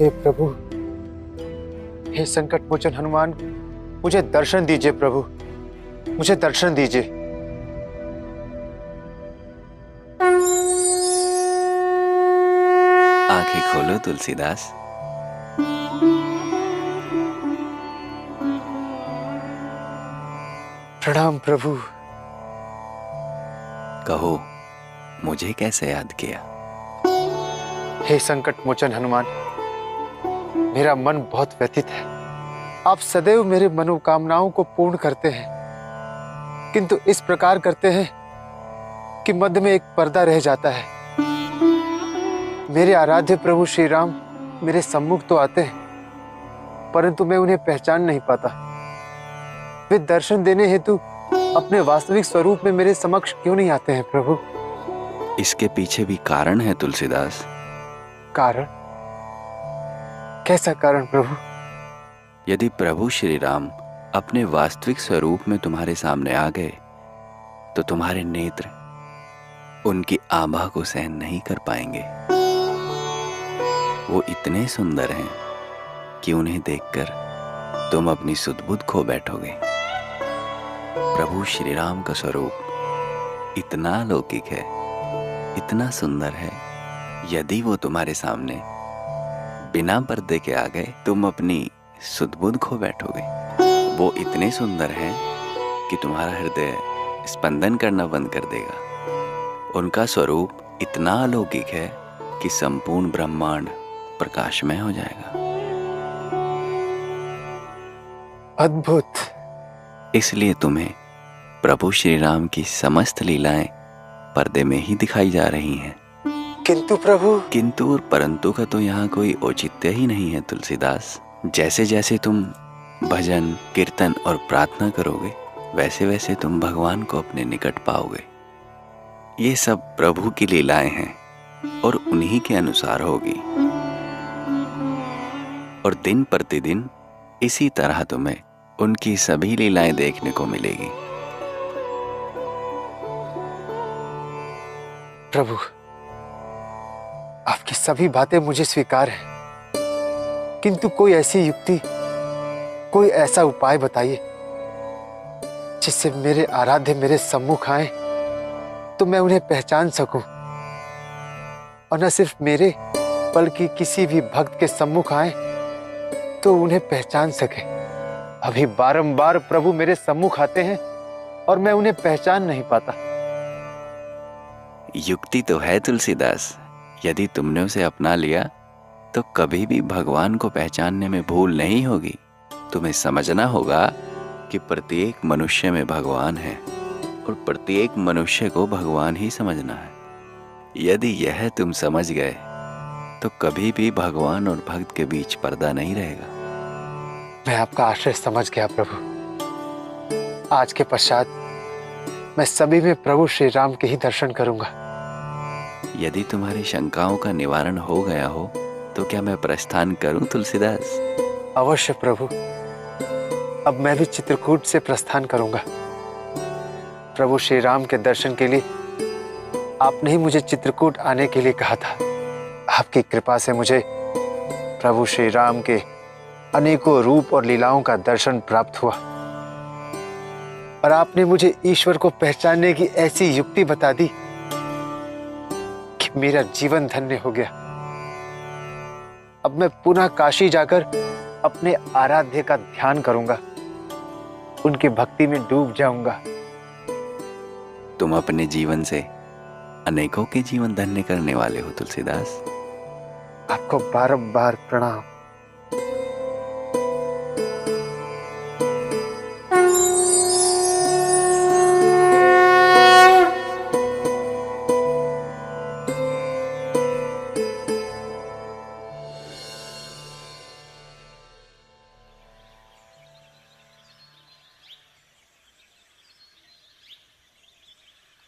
हे प्रभु, हे संकट मोचन हनुमान, मुझे दर्शन दीजिए प्रभु, मुझे दर्शन दीजिए। आंखें खोलो तुलसीदास। प्रणाम प्रभु। कहो, मुझे कैसे याद किया? हे संकट मोचन हनुमान, मेरा मन बहुत व्यथित है। आप सदैव मेरे मनोकामनाओं को पूर्ण करते हैं, किंतु इस प्रकार करते हैं कि मध्य में एक पर्दा रह जाता है। मेरे आराध्य प्रभु श्री राम मेरे सम्मुख तो आते हैं, परंतु मैं उन्हें पहचान नहीं पाता। वे दर्शन देने हेतु अपने वास्तविक स्वरूप में मेरे समक्ष क्यों नहीं आते हैं प्रभु? इसके पीछे भी कारण है तुलसीदास। कारण? कैसा कारण प्रभु? यदि प्रभु श्री राम अपने वास्तविक स्वरूप में तुम्हारे सामने आ गए तो तुम्हारे नेत्र उनकी आभा को सहन नहीं कर पाएंगे। वो इतने सुंदर हैं कि उन्हें देखकर तुम अपनी सुध-बुध खो बैठोगे। प्रभु श्री राम का स्वरूप इतना अलौकिक है, इतना सुंदर है, यदि वो तुम्हारे सामने बिना पर्दे के आ गए तुम अपनी सुध-बुध खो बैठोगे। वो इतने सुंदर हैं कि तुम्हारा हृदय स्पंदन करना बंद कर देगा। उनका स्वरूप इतना अलौकिक है कि संपूर्ण ब्रह्मांड प्रकाशमय हो जाएगा। अद्भुत। इसलिए तुम्हें प्रभु श्री राम की समस्त लीलाएं पर्दे में ही दिखाई जा रही हैं। किंतु प्रभु। किंतु और परंतु का तो यहाँ कोई औचित्य ही नहीं है तुलसीदास। जैसे जैसे तुम भजन, कीर्तन और प्रार्थना करोगे, वैसे वैसे तुम भगवान को अपने निकट पाओगे। ये सब प्रभु की लीलाएं हैं और उन्हीं के अनुसार होगी। और दिन प्रतिदिन इसी तरह तुम्हें उनकी सभी लीलाएं देखने को मिलेगी। प्रभु, आपकी सभी बातें मुझे स्वीकार हैं, किंतु कोई ऐसी युक्ति, कोई ऐसा उपाय बताइए जिससे मेरे आराध्य मेरे सम्मुख आए तो मैं उन्हें पहचान सकूं, और न सिर्फ मेरे बल्कि किसी भी भक्त के सम्मुख आए तो उन्हें पहचान सके। अभी बारंबार प्रभु मेरे सम्मुख आते हैं और मैं उन्हें पहचान नहीं पाता। युक्ति तो है तुलसीदास। यदि तुमने उसे अपना लिया तो कभी भी भगवान को पहचानने में भूल नहीं होगी। तुम्हें समझना होगा कि प्रत्येक मनुष्य में भगवान है और प्रत्येक मनुष्य को भगवान ही समझना है। यदि यह तुम समझ गए तो कभी भी भगवान और भक्त के बीच पर्दा नहीं रहेगा। मैं आपका आश्रय समझ गया प्रभु। आज के पश्चात मैं सभी में प्रभु श्री राम के ही दर्शन करूंगा। यदि तुम्हारी शंकाओं का निवारण हो गया हो तो क्या मैं प्रस्थान करूं तुलसीदास? अवश्य प्रभु। अब मैं भी चित्रकूट से प्रस्थान करूंगा। प्रभु श्री राम के दर्शन के लिए आपने ही मुझे चित्रकूट आने के लिए कहा था। आपकी कृपा से मुझे प्रभु श्री राम के अनेकों रूप और लीलाओं का दर्शन प्राप्त हुआ, और आपने मुझे ईश्वर को पहचानने की ऐसी युक्ति बता दी कि मेरा जीवन धन्य हो गया। अब मैं पुनः काशी जाकर अपने आराध्य का ध्यान करूंगा, उनकी भक्ति में डूब जाऊंगा। तुम अपने जीवन से अनेकों के जीवन धन्य करने वाले हो तुलसीदास। आपको बारंबार प्रणाम।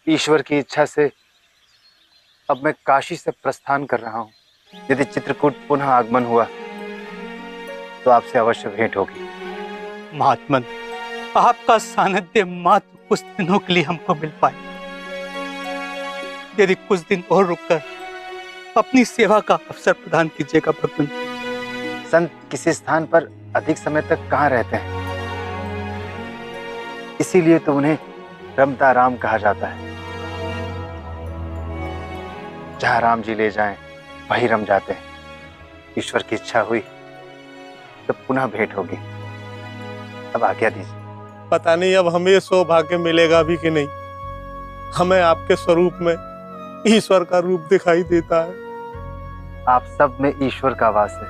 ईश्वर की इच्छा से अब मैं काशी से प्रस्थान कर रहा हूं। यदि चित्रकूट पुनः आगमन हुआ तो आपसे अवश्य भेंट होगी। महात्मन, आपका सानिध्य मात्र कुछ दिनों के लिए हमको मिल पाए। यदि कुछ दिन और रुककर अपनी सेवा का अवसर प्रदान कीजिएगा भगवान। संत किसी स्थान पर अधिक समय तक कहाँ रहते हैं, इसीलिए तो उन्हें रमता राम कहा जाता है। जहां राम जी ले जाएं वहीं रम जाते हैं। ईश्वर की इच्छा हुई तो पुनः भेंट होगी। अब आज्ञा दीजिए। पता नहीं अब हमें ये सौभाग्य मिलेगा भी कि नहीं। हमें आपके स्वरूप में ईश्वर का रूप दिखाई देता है। आप सब में ईश्वर का वास है।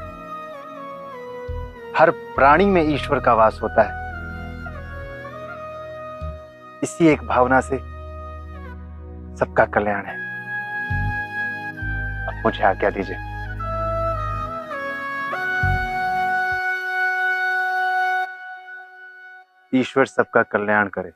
हर प्राणी में ईश्वर का वास होता है। इसी एक भावना से सबका कल्याण है। अब मुझे आज्ञा दीजिए। ईश्वर सबका कल्याण करे।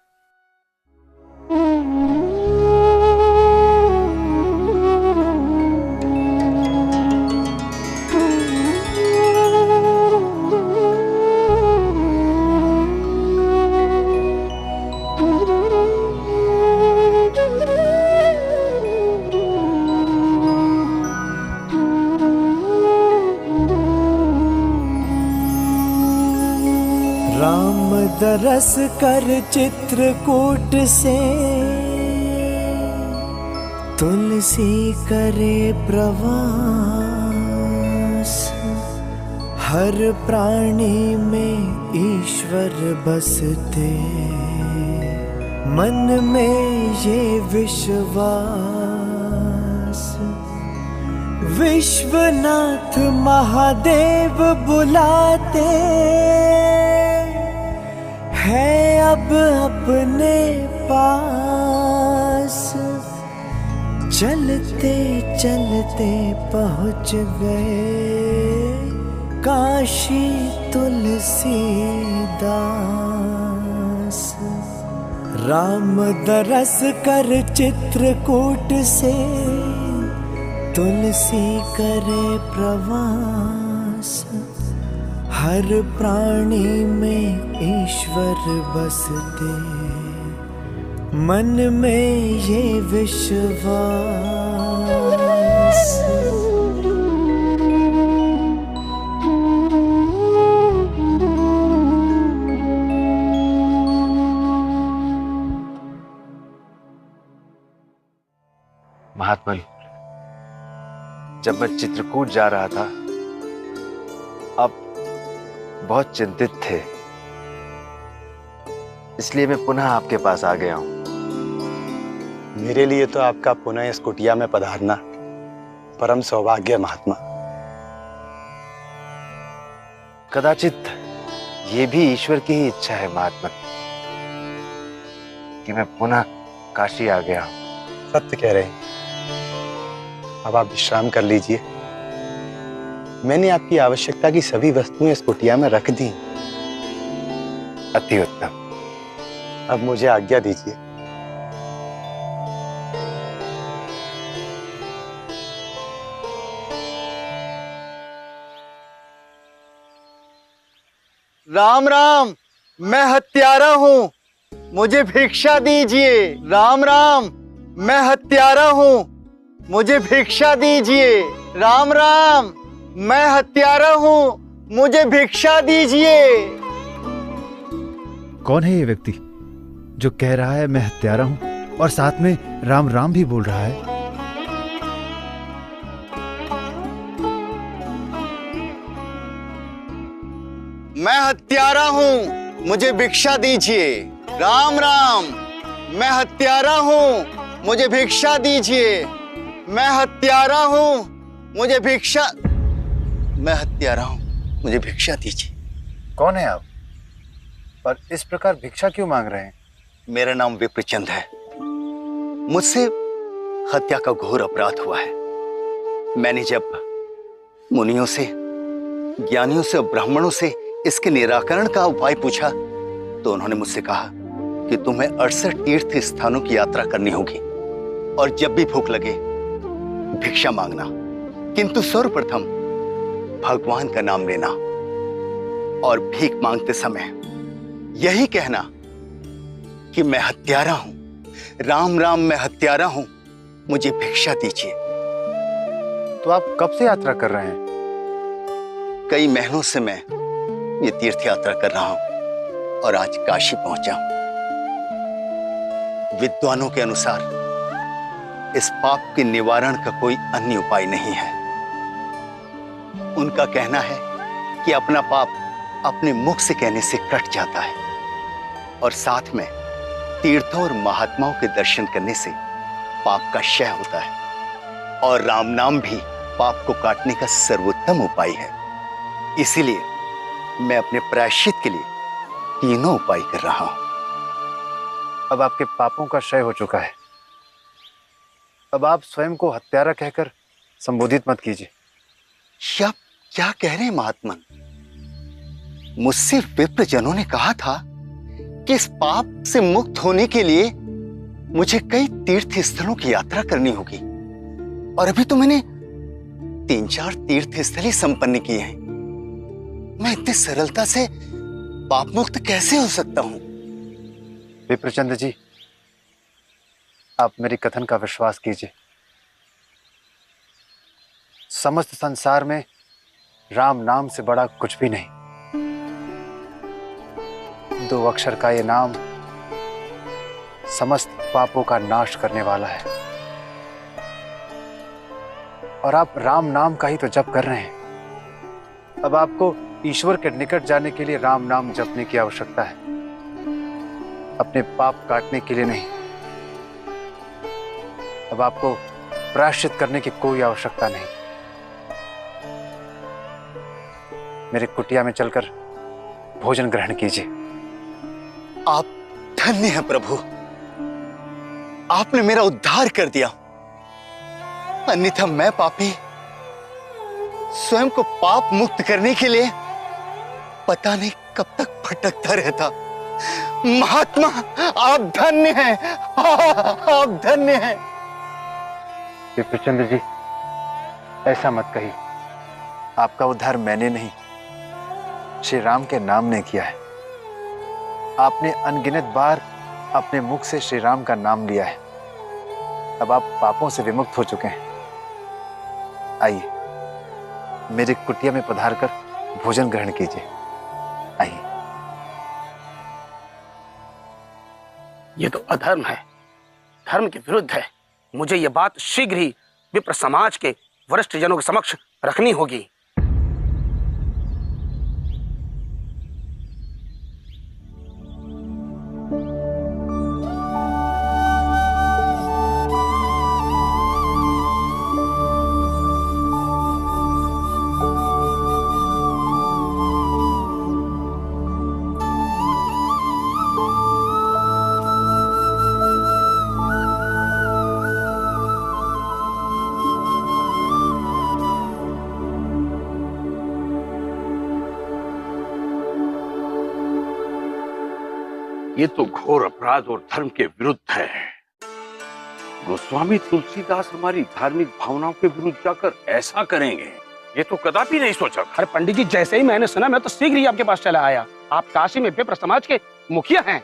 राम दरस कर चित्रकूट से, तुलसी करे प्रवास। हर प्राणी में ईश्वर बसते, मन में ये विश्वास। विश्वनाथ महादेव बुलाते है अब अपने पास। चलते चलते पहुँच गए काशी तुलसीदास। राम दरस कर चित्रकूट से, तुलसी करे प्रवास। हर प्राणी में ईश्वर बसते, मन में ये विश्वास। महात्मन, जब मैं चित्रकूट जा रहा था, आप बहुत चिंतित थे, इसलिए मैं पुनः आपके पास आ गया हूं। मेरे लिए तो आपका पुनः इस कुटिया में पधारना परम सौभाग्य है महात्मा। कदाचित ये भी ईश्वर की ही इच्छा है महात्मा, कि मैं पुनः काशी आ गया हूं। सत्य कह रहे हैं। अब आप विश्राम कर लीजिए। मैंने आपकी आवश्यकता की सभी वस्तुएं इस कुटिया में रख दी। अति उत्तम। अब मुझे आज्ञा दीजिए। राम राम, मैं हत्यारा हूँ, मुझे भिक्षा दीजिए। राम राम, मैं हत्यारा हूँ, मुझे भिक्षा दीजिए। राम राम, मैं हत्यारा हूँ, मुझे भिक्षा दीजिए। कौन है ये व्यक्ति जो कह रहा है मैं हत्यारा हूं और साथ में राम राम भी बोल रहा है? मैं हत्यारा हूँ, मुझे भिक्षा दीजिए। राम राम, मैं हत्यारा हूँ, मुझे भिक्षा दीजिए। मैं हत्यारा हूँ, मुझे भिक्षा, मैं हत्यारा हूँ, मुझे भिक्षा दीजिए। कौन है आप और इस प्रकार भिक्षा क्यों मांग रहे हैं? मेरा नाम विप्रचंद है। मुझसे हत्या का घोर अपराध हुआ है। मैंने जब मुनियों से, ज्ञानियों से और ब्राह्मणों से इसके निराकरण का उपाय पूछा तो उन्होंने मुझसे कहा कि तुम्हें 68 तीर्थ स्थानों की यात्रा करनी होगी और जब भी भूख लगे भिक्षा मांगना, किंतु सर्वप्रथम भगवान का नाम लेना और भीख मांगते समय यही कहना कि मैं हत्यारा हूं, राम राम, मैं हत्यारा हूं, मुझे भिक्षा दीजिए। तो आप कब से यात्रा कर रहे हैं? कई महीनों से मैं ये तीर्थ यात्रा कर रहा हूं और आज काशी पहुंचा हूं। विद्वानों के अनुसार इस पाप के निवारण का कोई अन्य उपाय नहीं है। उनका कहना है कि अपना पाप अपने मुख से कहने से कट जाता है और साथ में तीर्थों और महात्माओं के दर्शन करने से पाप का क्षय होता है और राम नाम भी पाप को काटने का सर्वोत्तम उपाय है। इसीलिए मैं अपने प्रायश्चित के लिए तीनों उपाय कर रहा हूं। अब आपके पापों का क्षय हो चुका है। अब आप स्वयं को हत्यारा कहकर संबोधित मत कीजिए। आप क्या कह रहे हैं महात्मन? मुझसे विप्रजनों ने कहा था कि इस पाप से मुक्त होने के लिए मुझे कई तीर्थ स्थलों की यात्रा करनी होगी और अभी तो मैंने 3-4 तीर्थ स्थल ही संपन्न किए हैं। मैं इतनी सरलता से पाप मुक्त कैसे हो सकता हूं? विप्रचंद जी, आप मेरी कथन का विश्वास कीजिए। समस्त संसार में राम नाम से बड़ा कुछ भी नहीं। 2 अक्षर का ये नाम समस्त पापों का नाश करने वाला है और आप राम नाम का ही तो जप कर रहे हैं। अब आपको ईश्वर के निकट जाने के लिए राम नाम जपने की आवश्यकता है, अपने पाप काटने के लिए नहीं। अब आपको प्रायश्चित करने की कोई आवश्यकता नहीं। मेरे कुटिया में चलकर भोजन ग्रहण कीजिए। आप धन्य हैं प्रभु, आपने मेरा उद्धार कर दिया। अन्यथा मैं पापी स्वयं को पाप मुक्त करने के लिए पता नहीं कब तक भटकता रहता। महात्मा, आप धन्य हैं, आप धन्य हैं। विप्रचंद जी, ऐसा मत कहिए। आपका उद्धार मैंने नहीं, श्री राम के नाम ने किया है। आपने अनगिनत बार अपने मुख से श्री राम का नाम लिया है। अब आप पापों से विमुक्त हो चुके हैं। आइए, मेरे कुटिया में पधार कर भोजन ग्रहण कीजिए। आइए। ये तो अधर्म है, धर्म के विरुद्ध है। मुझे ये बात शीघ्र ही विप्र समाज के वरिष्ठ जनों के समक्ष रखनी होगी। ये तो घोर अपराध और धर्म के विरुद्ध है। गोस्वामी तुलसीदास हमारी धार्मिक भावनाओं के विरुद्ध जाकर ऐसा करेंगे, ये तो कदापि नहीं सोचा। अरे पंडित जी, जैसे ही मैंने सुना, मैं तो शीघ्र ही आपके पास चला आया। आप काशी में विप्र समाज के मुखिया हैं,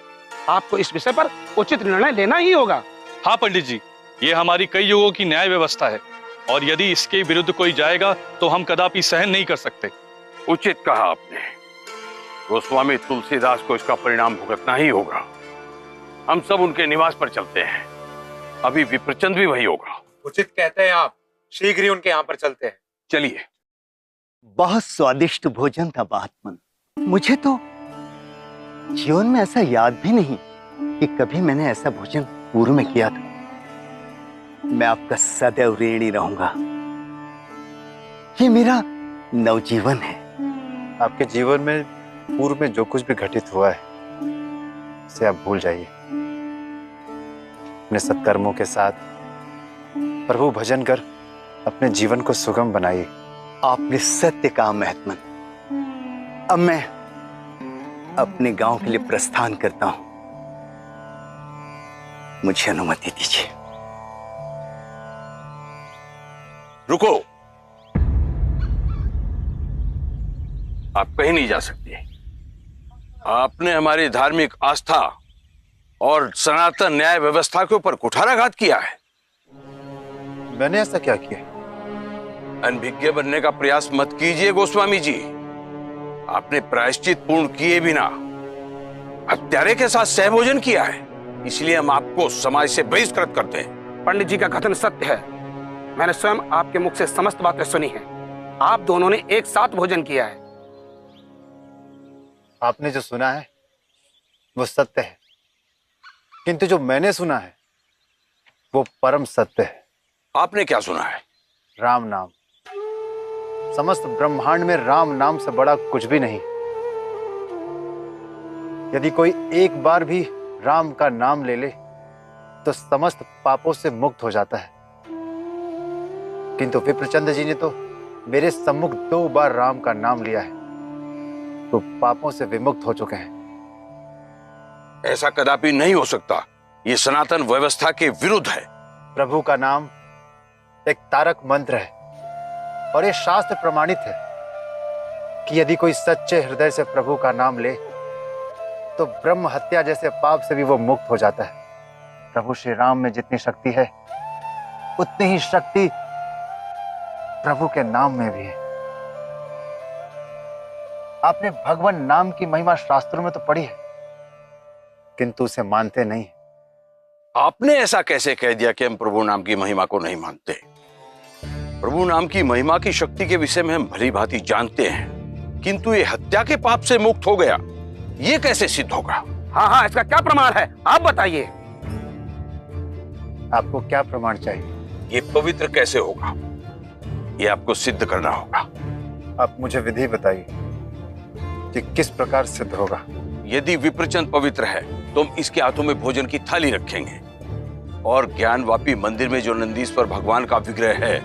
आपको इस विषय पर उचित निर्णय लेना ही होगा। हाँ पंडित जी, ये हमारी कई युगों की न्याय व्यवस्था है और यदि इसके विरुद्ध कोई जाएगा तो हम कदापि सहन नहीं कर सकते। उचित कहा आपने। गोस्वामी तुलसीदास को इसका परिणाम भुगतना ही होगा। हम सब उनके निवास पर चलते हैं। अभी विप्रचंद भी वही होगा। उचित कहते हैं आप, शीघ्र ही उनके यहाँ पर चलते हैं। चलिए। बहुत स्वादिष्ट भोजन था महात्मन। मुझे तो जीवन में ऐसा याद भी नहीं कि कभी मैंने ऐसा भोजन पूर्व में किया था। मैं आपका सदैव ऋणी रहूंगा। ये मेरा नवजीवन है। आपके जीवन में पूर्व में जो कुछ भी घटित हुआ है उसे आप भूल जाइए। अपने सत्कर्मों के साथ प्रभु भजन कर अपने जीवन को सुगम बनाइए। आपने सत्य कहा महात्मन। अब मैं अपने गांव के लिए प्रस्थान करता हूं। मुझे अनुमति दीजिए। रुको, आप कहीं नहीं जा सकते। आपने हमारी धार्मिक आस्था और सनातन न्याय व्यवस्था के ऊपर कुठाराघात किया है। मैंने ऐसा क्या किया? अनभिज्ञ बनने का प्रयास मत कीजिए गोस्वामी जी। आपने प्रायश्चित पूर्ण किए बिना हत्यारे के साथ सहभोजन किया है, इसलिए हम आपको समाज से बहिष्कृत करते हैं। पंडित जी का कथन सत्य है। मैंने स्वयं आपके मुख से समस्त बातें सुनी हैं। आप दोनों ने एक साथ भोजन किया है। आपने जो सुना है वो सत्य है, किंतु जो मैंने सुना है वो परम सत्य है। आपने क्या सुना है? राम नाम। समस्त ब्रह्मांड में राम नाम से बड़ा कुछ भी नहीं। यदि कोई एक बार भी राम का नाम ले ले तो समस्त पापों से मुक्त हो जाता है। किंतु विप्रचंद जी ने तो मेरे सम्मुख 2 बार राम का नाम लिया है, तो पापों से विमुक्त हो चुके हैं। ऐसा कदापि नहीं हो सकता। ये सनातन व्यवस्था के विरुद्ध है। प्रभु का नाम एक तारक मंत्र है और ये शास्त्र प्रमाणित है कि यदि कोई सच्चे हृदय से प्रभु का नाम ले तो ब्रह्म हत्या जैसे पाप से भी वो मुक्त हो जाता है। प्रभु श्री राम में जितनी शक्ति है उतनी ही शक्ति प्रभु के नाम में भी है। आपने भगवान नाम की महिमा शास्त्रों में तो पढ़ी है, किंतु उसे मानते नहीं। आपने ऐसा कैसे कह दिया कि हम प्रभु नाम की महिमा को नहीं मानते? प्रभु नाम की महिमा की शक्ति के विषय में हम भली भांति जानते हैं, किंतु ये हत्या के पाप से मुक्त हो गया, ये कैसे सिद्ध होगा? हाँ, इसका क्या प्रमाण है, आप बताइए। आपको क्या प्रमाण चाहिए? ये पवित्र कैसे होगा, ये आपको सिद्ध करना होगा। आप मुझे विधि बताइए कि किस प्रकार सिद्ध होगा। यदि विप्रचंद पवित्र है तो हम इसके हाथों में भोजन की थाली रखेंगे और ज्ञानवापी मंदिर में जो नंदीश्वर भगवान का विग्रह है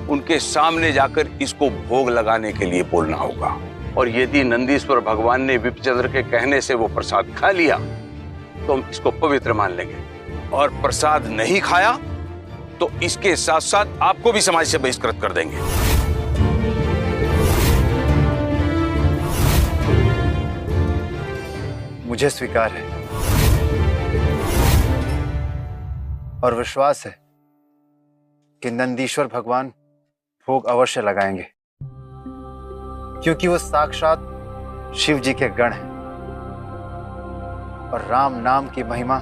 उनके सामने जाकर इसको भोग लगाने के लिए बोलना होगा। और यदि नंदीश्वर भगवान ने विप्रचंद्र के कहने से वो प्रसाद खा लिया तो हम इसको पवित्र मान लेंगे, और प्रसाद नहीं खाया तो इसके साथ साथ आपको भी समाज से बहिष्कृत कर देंगे। मुझे स्वीकार है और विश्वास है कि नंदीश्वर भगवान भोग अवश्य लगाएंगे, क्योंकि वो साक्षात शिव जी के गण हैं और राम नाम की महिमा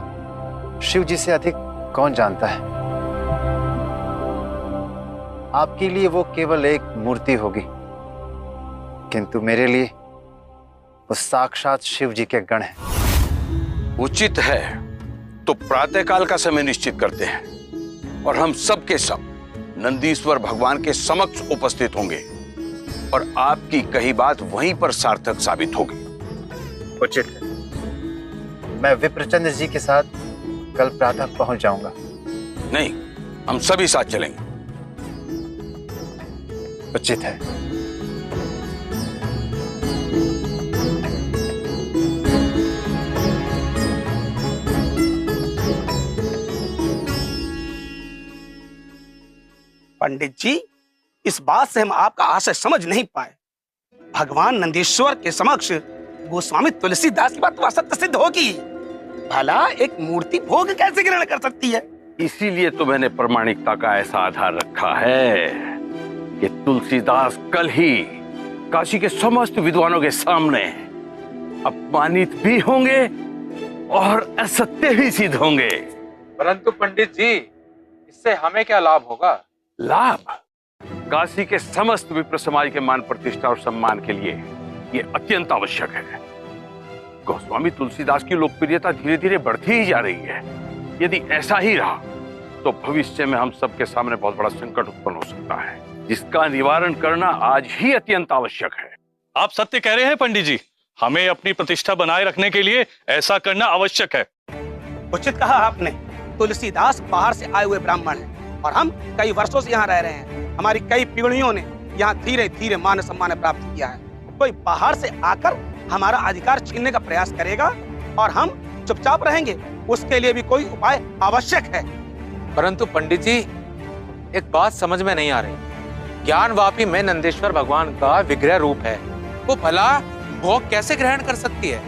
शिव जी से अधिक कौन जानता है। आपके लिए वो केवल एक मूर्ति होगी, किंतु मेरे लिए वो साक्षात शिव जी के गण हैं। उचित है तो प्रातःकाल का समय निश्चित करते हैं और हम सब के सब नंदीश्वर भगवान के समक्ष उपस्थित होंगे और आपकी कही बात वहीं पर सार्थक साबित होगी। उचित है। मैं विप्रचंद जी के साथ कल प्रातः पहुंच जाऊंगा। नहीं, हम सभी साथ चलेंगे। उचित है। पंडित जी, इस बात से हम आपका आशय समझ नहीं पाए। भगवान नंदीश्वर के समक्ष गोस्वामी तुलसीदास की बात तो असत्य सिद्ध होगी। भला एक मूर्ति भोग कैसे ग्रहण कर सकती है? इसीलिए तो मैंने प्रामाणिकता का ऐसा आधार रखा है कि तुलसीदास कल ही काशी के समस्त विद्वानों के सामने अपमानित भी होंगे और असत्य भी सिद्ध होंगे। परंतु पंडित जी, इससे हमें क्या लाभ होगा? लाभ? काशी के समस्त विप्र समाज के मान प्रतिष्ठा और सम्मान के लिए ये अत्यंत आवश्यक है। गोस्वामी तुलसीदास की लोकप्रियता धीरे धीरे बढ़ती ही जा रही है। यदि ऐसा ही रहा तो भविष्य में हम सबके सामने बहुत बड़ा संकट उत्पन्न हो सकता है, जिसका निवारण करना आज ही अत्यंत आवश्यक है। आप सत्य कह रहे हैं पंडित जी। हमें अपनी प्रतिष्ठा बनाए रखने के लिए ऐसा करना आवश्यक है। उचित कहा आपने। तुलसीदास बाहर से आए हुए ब्राह्मण हैं और हम कई वर्षों से यहाँ रह रहे हैं। हमारी कई पीढ़ियों ने यहाँ धीरे धीरे मान सम्मान प्राप्त किया है। कोई बाहर से आकर हमारा अधिकार छीनने का प्रयास करेगा और हम चुपचाप रहेंगे, उसके लिए भी कोई उपाय आवश्यक है। परंतु पंडित जी, एक बात समझ में नहीं आ रही। ज्ञानवापी में नंदेश्वर भगवान का विग्रह रूप है, वो भला भोग कैसे ग्रहण कर सकती है?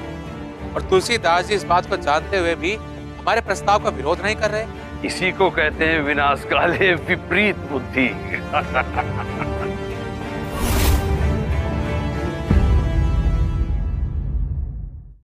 और तुलसीदास जी इस बात को जानते हुए भी हमारे प्रस्ताव का विरोध नहीं कर रहे। इसी को कहते हैं विनाश काले विपरीत बुद्धि।